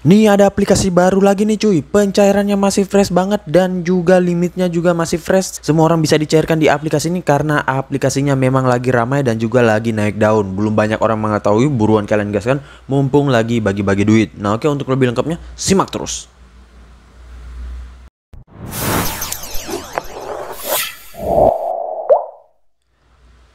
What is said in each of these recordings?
Nih ada aplikasi baru lagi nih cuy, pencairannya masih fresh banget dan juga limitnya juga masih fresh. Semua orang bisa dicairkan di aplikasi ini karena aplikasinya memang lagi ramai dan juga lagi naik daun. Belum banyak orang mengetahui, buruan kalian gaskan mumpung lagi bagi-bagi duit. Nah oke, untuk lebih lengkapnya simak terus.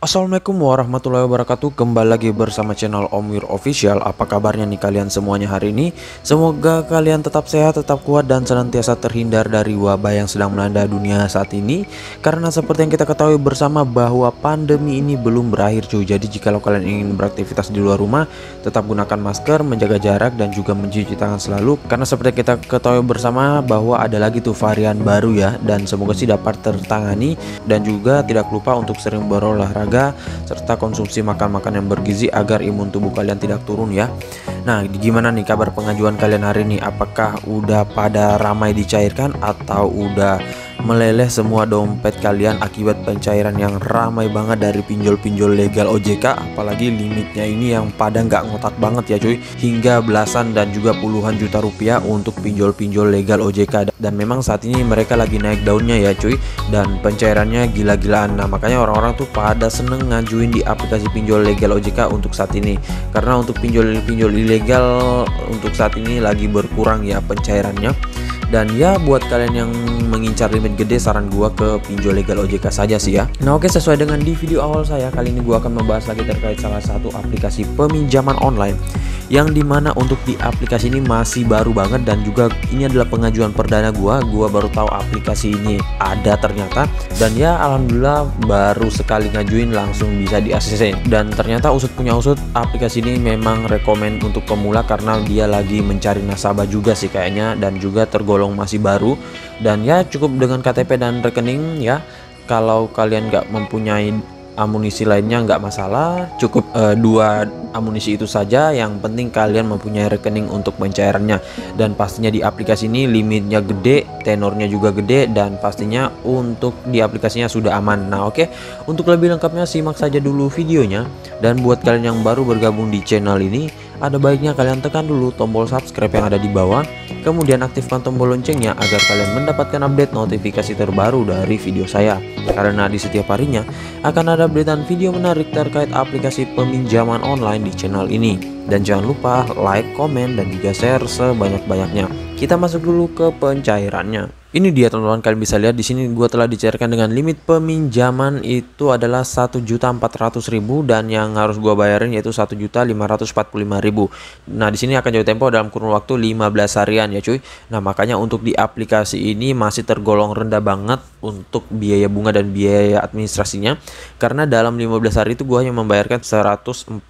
Assalamualaikum warahmatullahi wabarakatuh. Kembali lagi bersama channel Om Wir Official. Apa kabarnya nih kalian semuanya hari ini? Semoga kalian tetap sehat, tetap kuat, dan senantiasa terhindar dari wabah yang sedang melanda dunia saat ini. Karena seperti yang kita ketahui bersama bahwa pandemi ini belum berakhir cuy. Jadi jikalau kalian ingin beraktivitas di luar rumah, tetap gunakan masker, menjaga jarak, dan juga mencuci tangan selalu. Karena seperti yang kita ketahui bersama bahwa ada lagi tuh varian baru ya. Dan semoga sih dapat tertangani. Dan juga tidak lupa untuk sering berolahraga serta konsumsi makan-makan yang bergizi agar imun tubuh kalian tidak turun ya. Nah, gimana nih kabar pengajuan kalian hari ini? Apakah udah pada ramai dicairkan atau udah meleleh semua dompet kalian akibat pencairan yang ramai banget dari pinjol-pinjol legal OJK? Apalagi limitnya ini yang pada nggak ngotak banget ya cuy, hingga belasan dan juga puluhan juta rupiah untuk pinjol-pinjol legal OJK. Dan memang saat ini mereka lagi naik daunnya ya cuy, dan pencairannya gila-gilaan. Nah makanya orang-orang tuh pada seneng ngajuin di aplikasi pinjol legal OJK untuk saat ini, karena untuk pinjol-pinjol ilegal untuk saat ini lagi berkurang ya pencairannya. Dan ya buat kalian yang mengincar limit gede, saran gua ke pinjol legal OJK saja sih ya. Nah oke, sesuai dengan di video awal saya, kali ini gua akan membahas lagi terkait salah satu aplikasi peminjaman online yang dimana untuk di aplikasi ini masih baru banget, dan juga ini adalah pengajuan perdana gua baru tahu aplikasi ini ada ternyata. Dan ya alhamdulillah baru sekali ngajuin langsung bisa di ACC, dan ternyata usut punya usut aplikasi ini memang rekomen untuk pemula karena dia lagi mencari nasabah juga sih kayaknya, dan juga tergolong masih baru. Dan ya cukup dengan KTP dan rekening ya. Kalau kalian nggak mempunyai amunisi lainnya nggak masalah, cukup dua amunisi itu saja. Yang penting kalian mempunyai rekening untuk pencairannya. Dan pastinya di aplikasi ini limitnya gede, tenornya juga gede, dan pastinya untuk di aplikasinya sudah aman. Nah oke, untuk lebih lengkapnya simak saja dulu videonya. Dan buat kalian yang baru bergabung di channel ini, ada baiknya kalian tekan dulu tombol subscribe yang ada di bawah, kemudian aktifkan tombol loncengnya agar kalian mendapatkan update notifikasi terbaru dari video saya. Karena di setiap harinya akan ada updatean video menarik terkait aplikasi peminjaman online di channel ini. Dan jangan lupa like, komen, dan juga share sebanyak-banyaknya. Kita masuk dulu ke pencairannya. Ini dia teman-teman, kalian bisa lihat di sini gua telah dicairkan dengan limit peminjaman itu adalah 1.400.000, dan yang harus gua bayarin yaitu 1.545.000. Nah, di sini akan jatuh tempo dalam kurun waktu 15 harian ya cuy. Nah, makanya untuk di aplikasi ini masih tergolong rendah banget untuk biaya bunga dan biaya administrasinya, karena dalam 15 hari itu gua hanya membayarkan 145.000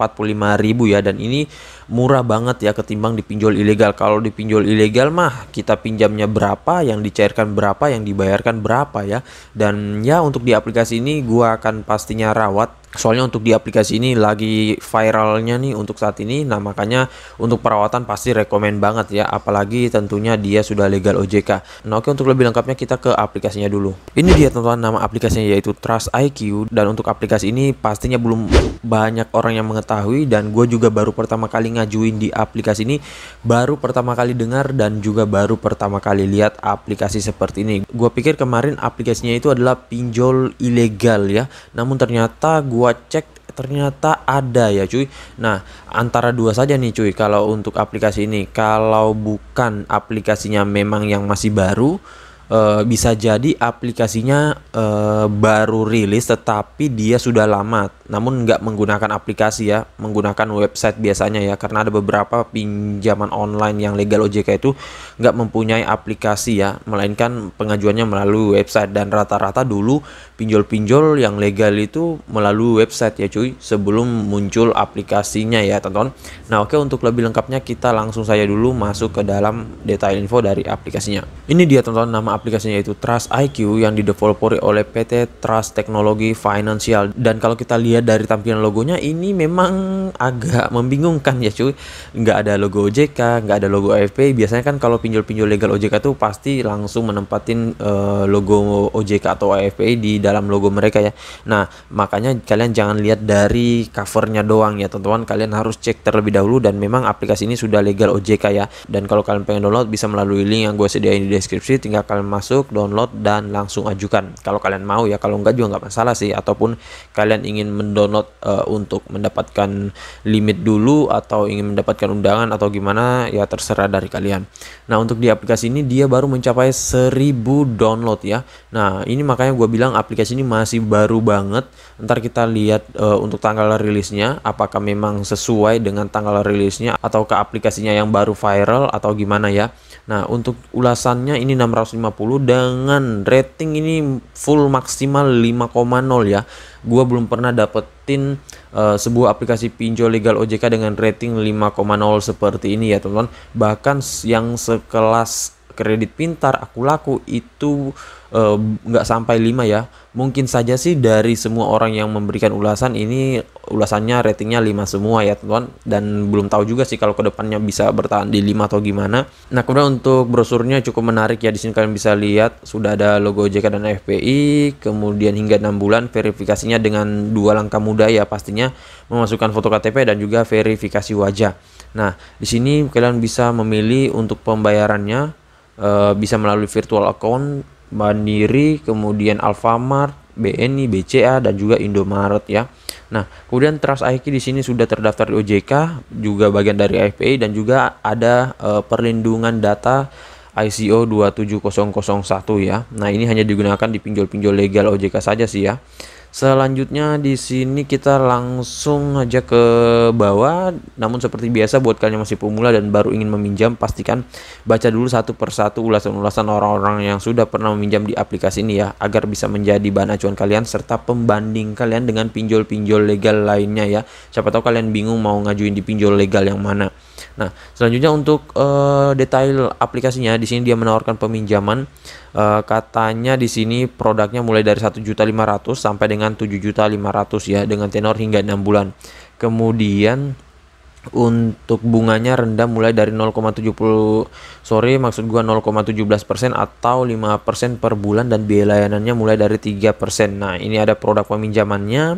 ya, dan ini murah banget ya ketimbang di pinjol ilegal. Kalau di pinjol ilegal mah kita pinjamnya berapa, yang dicairkan berapa, yang dibayarkan berapa ya. Dan ya untuk di aplikasi ini gua akan pastinya rawat, soalnya untuk di aplikasi ini lagi viralnya nih untuk saat ini. Nah makanya untuk perawatan pasti rekomen banget ya, apalagi tentunya dia sudah legal OJK. Nah oke, untuk lebih lengkapnya kita ke aplikasinya dulu. Ini dia teman-teman, nama aplikasinya yaitu Trust IQ. Dan untuk aplikasi ini pastinya belum banyak orang yang mengetahui, dan gue juga baru pertama kali ngajuin di aplikasi ini, baru pertama kali dengar, dan juga baru pertama kali lihat aplikasi seperti ini. Gue pikir kemarin aplikasinya itu adalah pinjol ilegal ya, namun ternyata gua cek ternyata ada ya cuy. Nah antara dua saja nih cuy kalau untuk aplikasi ini. Kalau bukan aplikasinya memang yang masih baru, bisa jadi aplikasinya baru rilis tetapi dia sudah lama, namun nggak menggunakan aplikasi ya, menggunakan website biasanya ya, karena ada beberapa pinjaman online yang legal OJK itu nggak mempunyai aplikasi ya, melainkan pengajuannya melalui website. Dan rata-rata dulu pinjol-pinjol yang legal itu melalui website ya cuy, sebelum muncul aplikasinya ya teman-teman. Nah oke, untuk lebih lengkapnya kita langsung saja dulu masuk ke dalam detail info dari aplikasinya. Ini dia teman-teman, nama aplikasinya yaitu Trust IQ yang didevelopori oleh PT Trust Teknologi Financial. Dan kalau kita lihat dari tampilan logonya ini memang agak membingungkan ya cuy, nggak ada logo OJK, nggak ada logo AFP. Biasanya kan kalau pinjol-pinjol legal OJK tuh pasti langsung menempatin logo OJK atau AFP di dalam dalam logo mereka ya. Nah, makanya kalian jangan lihat dari covernya doang ya teman-teman, kalian harus cek terlebih dahulu. Dan memang aplikasi ini sudah legal OJK ya. Dan kalau kalian pengen download bisa melalui link yang gue sediain di deskripsi, tinggal kalian masuk, download, dan langsung ajukan kalau kalian mau ya. Kalau enggak juga nggak masalah sih, ataupun kalian ingin mendownload untuk mendapatkan limit dulu atau ingin mendapatkan undangan atau gimana ya, terserah dari kalian. Nah, untuk di aplikasi ini dia baru mencapai 1000 download ya. Nah, ini makanya gue bilang aplikasi ini masih baru banget. Ntar kita lihat untuk tanggal rilisnya apakah memang sesuai dengan tanggal rilisnya atau ke aplikasinya yang baru viral atau gimana ya. Nah, untuk ulasannya ini 650 dengan rating ini full maksimal 5,0 ya. Gua belum pernah dapetin sebuah aplikasi pinjol legal OJK dengan rating 5,0 seperti ini ya teman-teman. Bahkan yang sekelas Kredit Pintar, Aku Laku itu nggak sampai 5 ya. Mungkin saja sih dari semua orang yang memberikan ulasan ini ulasannya ratingnya 5 semua ya teman-teman, dan belum tahu juga sih kalau kedepannya bisa bertahan di 5 atau gimana. Nah, kemudian untuk brosurnya cukup menarik ya. Di sini kalian bisa lihat sudah ada logo OJK dan FPI, kemudian hingga 6 bulan verifikasinya dengan 2 langkah mudah ya, pastinya memasukkan foto KTP dan juga verifikasi wajah. Nah, di sini kalian bisa memilih untuk pembayarannya, bisa melalui virtual account, Mandiri, kemudian Alfamart, BNI, BCA, dan juga Indomaret ya. Nah, kemudian Trust IQ di sini sudah terdaftar di OJK, juga bagian dari FPI, dan juga ada perlindungan data ICO 27001 ya. Nah, ini hanya digunakan di pinjol-pinjol legal OJK saja sih ya. Selanjutnya di sini kita langsung aja ke bawah. Namun seperti biasa buat kalian yang masih pemula dan baru ingin meminjam, pastikan baca dulu satu persatu ulasan-ulasan orang-orang yang sudah pernah meminjam di aplikasi ini ya, agar bisa menjadi bahan acuan kalian serta pembanding kalian dengan pinjol-pinjol legal lainnya ya. Siapa tahu kalian bingung mau ngajuin di pinjol legal yang mana. Nah, selanjutnya untuk detail aplikasinya, di sini dia menawarkan peminjaman. Katanya di sini produknya mulai dari 1.500.000 sampai dengan 7.500.000 ya, dengan tenor hingga 6 bulan. Kemudian untuk bunganya rendah mulai dari 0,17% atau 5% per bulan, dan biaya layanannya mulai dari 3%. Nah, ini ada produk peminjamannya.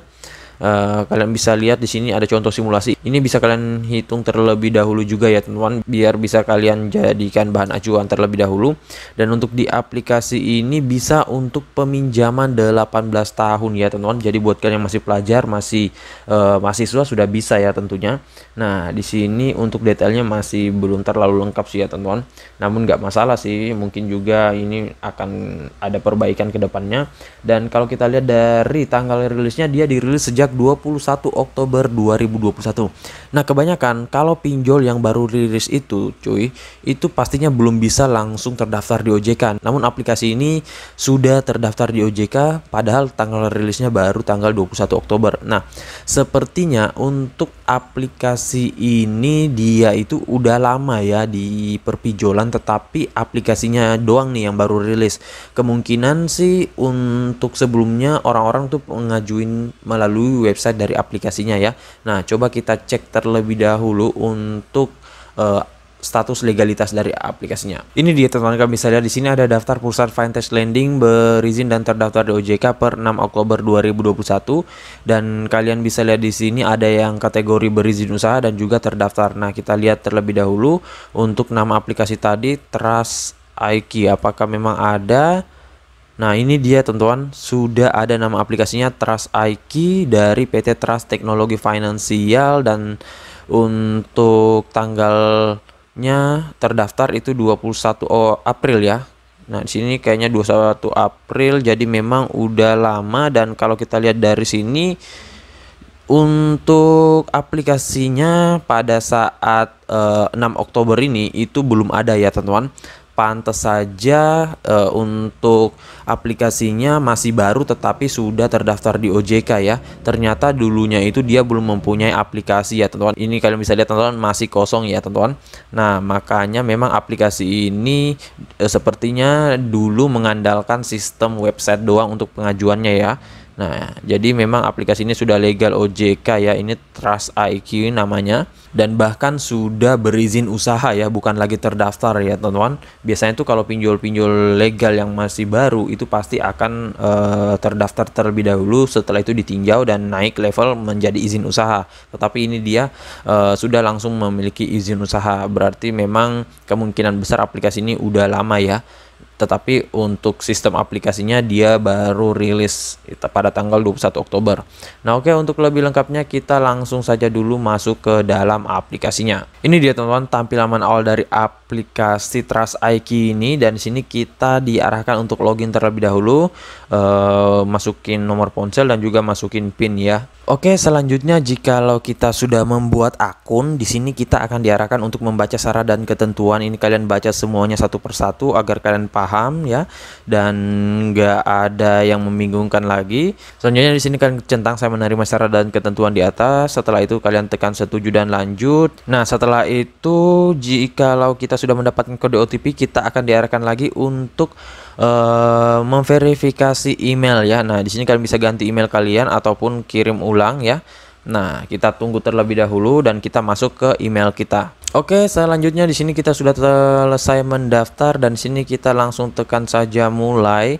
Kalian bisa lihat di sini ada contoh simulasi. Ini bisa kalian hitung terlebih dahulu juga ya teman-teman, biar bisa kalian jadikan bahan acuan terlebih dahulu. Dan untuk di aplikasi ini bisa untuk peminjaman 18 tahun ya teman-teman. Jadi buat kalian yang masih pelajar, masih mahasiswa sudah bisa ya tentunya. Nah, di sini untuk detailnya masih belum terlalu lengkap sih ya teman-teman. Namun nggak masalah sih, mungkin juga ini akan ada perbaikan ke depannya. Dan kalau kita lihat dari tanggal rilisnya, dia dirilis sejak 21 Oktober 2021. Nah, kebanyakan kalau pinjol yang baru rilis itu cuy, itu pastinya belum bisa langsung terdaftar di OJK. Namun aplikasi ini sudah terdaftar di OJK padahal tanggal rilisnya baru tanggal 21 Oktober. Nah, sepertinya untuk aplikasi ini dia itu udah lama ya di perpinjolan, tetapi aplikasinya doang nih yang baru rilis. Kemungkinan sih untuk sebelumnya orang-orang tuh mengajuin melalui website dari aplikasinya ya. Nah, coba kita cek terlebih dahulu untuk status legalitas dari aplikasinya. Ini dia teman-teman, kalian bisa lihat di sini ada daftar perusahaan fintech lending berizin dan terdaftar di OJK per 6 Oktober 2021, dan kalian bisa lihat di sini ada yang kategori berizin usaha dan juga terdaftar. Nah, kita lihat terlebih dahulu untuk nama aplikasi tadi, Trust IQ, apakah memang ada. Nah, ini dia teman-teman, sudah ada nama aplikasinya Trust IQ dari PT Trust Teknologi Finansial, dan untuk tanggalnya terdaftar itu 21 April ya. Nah, di sini kayaknya 21 April, jadi memang udah lama. Dan kalau kita lihat dari sini untuk aplikasinya pada saat 6 Oktober ini itu belum ada ya teman-teman. Pantes saja untuk aplikasinya masih baru tetapi sudah terdaftar di OJK ya. Ternyata dulunya itu dia belum mempunyai aplikasi ya teman-teman. Ini kalian bisa lihat teman-teman, masih kosong ya teman-teman. Nah, makanya memang aplikasi ini sepertinya dulu mengandalkan sistem website doang untuk pengajuannya ya. Nah, jadi memang aplikasi ini sudah legal OJK ya. Ini Trust IQ namanya. dan bahkan sudah berizin usaha ya, bukan lagi terdaftar ya teman-teman. Biasanya tuh kalau pinjol-pinjol legal yang masih baru itu pasti akan terdaftar terlebih dahulu, setelah itu ditinjau dan naik level menjadi izin usaha. Tetapi ini dia sudah langsung memiliki izin usaha, berarti memang kemungkinan besar aplikasi ini udah lama ya. Tetapi untuk sistem aplikasinya dia baru rilis pada tanggal 21 Oktober. Nah oke, untuk lebih lengkapnya kita langsung saja dulu masuk ke dalam aplikasinya. Ini dia teman-teman tampilan awal dari aplikasi Trust IQ ini, dan di sini kita diarahkan untuk login terlebih dahulu, masukin nomor ponsel dan juga masukin PIN ya. Oke, selanjutnya jikalau kita sudah membuat akun, di sini kita akan diarahkan untuk membaca syarat dan ketentuan. Ini kalian baca semuanya satu persatu agar kalian paham ya, dan nggak ada yang membingungkan lagi. Selanjutnya di sini kalian centang saya menerima syarat dan ketentuan di atas. Setelah itu kalian tekan setuju dan lanjut. Nah setelah itu jikalau kita sudah mendapatkan kode OTP, kita akan diarahkan lagi untuk memverifikasi email ya. Nah di sini kalian bisa ganti email kalian ataupun kirim ulang ya. Nah kita tunggu terlebih dahulu dan kita masuk ke email kita. Oke, selanjutnya di sini kita sudah selesai mendaftar, dan di sini kita langsung tekan saja mulai.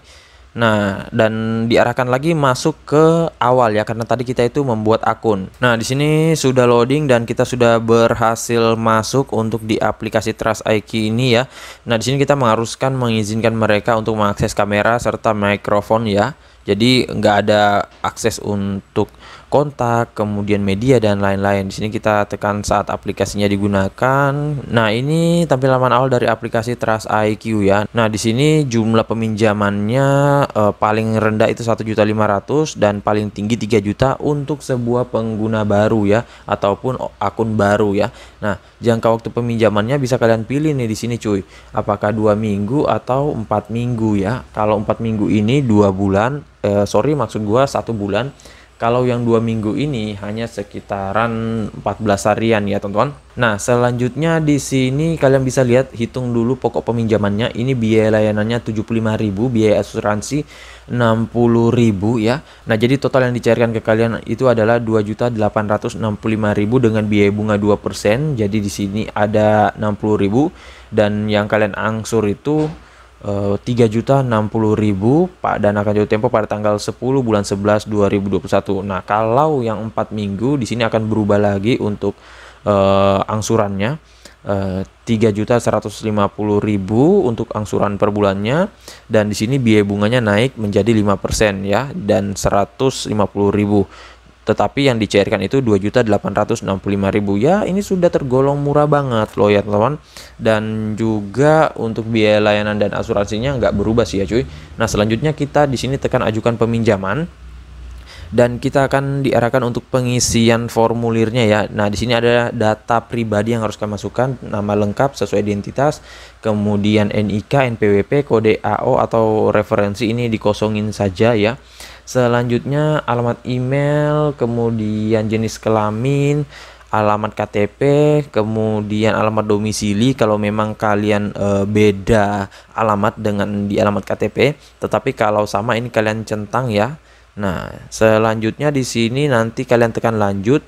Nah, dan diarahkan lagi masuk ke awal ya, karena tadi kita itu membuat akun. Nah, di sini sudah loading dan kita sudah berhasil masuk untuk di aplikasi Trust IQ ini ya. Nah, di sini kita mengharuskan mengizinkan mereka untuk mengakses kamera serta mikrofon ya. Jadi nggak ada akses untuk kontak, kemudian media dan lain-lain. Di sini kita tekan saat aplikasinya digunakan. Nah, ini tampilan awal dari aplikasi Trust IQ ya. Nah, di sini jumlah peminjamannya paling rendah itu 1.500.000 dan paling tinggi 3 juta untuk sebuah pengguna baru ya, ataupun akun baru ya. Nah, jangka waktu peminjamannya bisa kalian pilih nih di sini cuy. Apakah 2 minggu atau 4 minggu ya. Kalau 4 minggu ini 2 bulan, maksud gua 1 bulan. Kalau yang 2 minggu ini hanya sekitaran 14 harian ya teman-teman. Nah selanjutnya di sini kalian bisa lihat, hitung dulu pokok peminjamannya. Ini biaya layanannya 75.000, biaya asuransi 60.000 ya. Nah jadi total yang dicairkan ke kalian itu adalah 2.865.000 dengan biaya bunga 2%. Jadi di sini ada 60.000, dan yang kalian angsur itu 3.060.000 Pak, dan akan jatuh tempo pada tanggal 10 bulan 11 2021. Nah, kalau yang 4 minggu di sini akan berubah lagi untuk angsurannya, 3.150.000 untuk angsuran per bulannya, dan di sini biaya bunganya naik menjadi 5% ya, dan 150.000. Tetapi yang dicairkan itu 2.865.000 ya. Ini sudah tergolong murah banget loh ya teman-teman. Dan juga untuk biaya layanan dan asuransinya nggak berubah sih ya cuy. Nah selanjutnya kita di sini tekan ajukan peminjaman, dan kita akan diarahkan untuk pengisian formulirnya ya. Nah di sini ada data pribadi yang harus kalian masukkan, nama lengkap sesuai identitas, kemudian NIK, NPWP, kode AO atau referensi ini dikosongin saja ya. Selanjutnya alamat email, kemudian jenis kelamin, alamat KTP, kemudian alamat domisili kalau memang kalian beda alamat dengan di alamat KTP, tetapi kalau sama ini kalian centang ya. Nah, selanjutnya di sini nanti kalian tekan lanjut,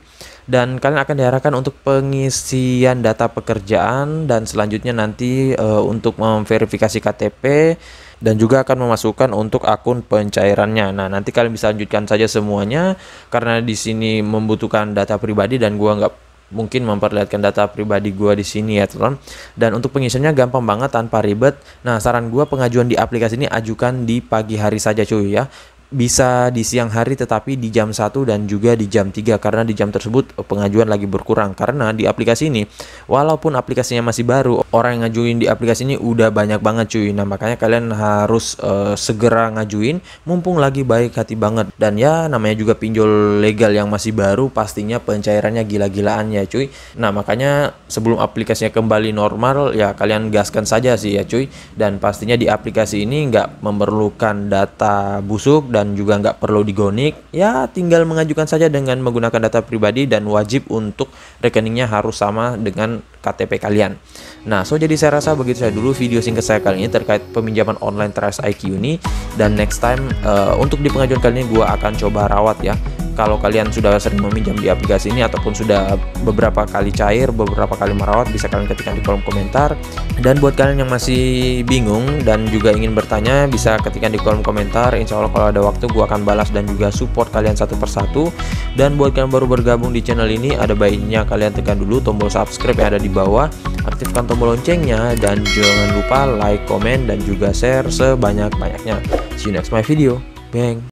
dan kalian akan diarahkan untuk pengisian data pekerjaan, dan selanjutnya nanti untuk memverifikasi KTP, dan juga akan memasukkan untuk akun pencairannya. Nah, nanti kalian bisa lanjutkan saja semuanya karena di sini membutuhkan data pribadi dan gua nggak mungkin memperlihatkan data pribadi gua di sini ya, teman. Dan untuk pengisiannya gampang banget tanpa ribet. Nah, saran gua pengajuan di aplikasi ini ajukan di pagi hari saja cuy ya. Bisa di siang hari tetapi di jam 1 dan juga di jam 3, karena di jam tersebut pengajuan lagi berkurang. Karena di aplikasi ini walaupun aplikasinya masih baru, orang yang ngajuin di aplikasi ini udah banyak banget cuy. Nah makanya kalian harus segera ngajuin mumpung lagi baik hati banget. Dan ya namanya juga pinjol legal yang masih baru, pastinya pencairannya gila-gilaan ya cuy. Nah makanya sebelum aplikasinya kembali normal ya kalian gaskan saja sih ya cuy. Dan pastinya di aplikasi ini nggak memerlukan data busuk dan juga nggak perlu digonik ya, tinggal mengajukan saja dengan menggunakan data pribadi, dan wajib untuk rekeningnya harus sama dengan KTP kalian. Nah jadi saya rasa begitu saya dulu video singkat saya kali ini terkait peminjaman online Trust IQ ini, dan next time untuk di pengajuan kali ini gua akan coba rawat ya. kalau kalian sudah sering meminjam di aplikasi ini ataupun sudah beberapa kali cair, beberapa kali merawat, bisa kalian ketikkan di kolom komentar. Dan buat kalian yang masih bingung dan juga ingin bertanya, bisa ketikkan di kolom komentar. Insya Allah kalau ada waktu gua akan balas dan juga support kalian satu persatu. Dan buat kalian baru bergabung di channel ini, ada baiknya kalian tekan dulu tombol subscribe yang ada di bawah, aktifkan tombol loncengnya, dan jangan lupa like, komen, dan juga share sebanyak-banyaknya. See you next my video. Bang.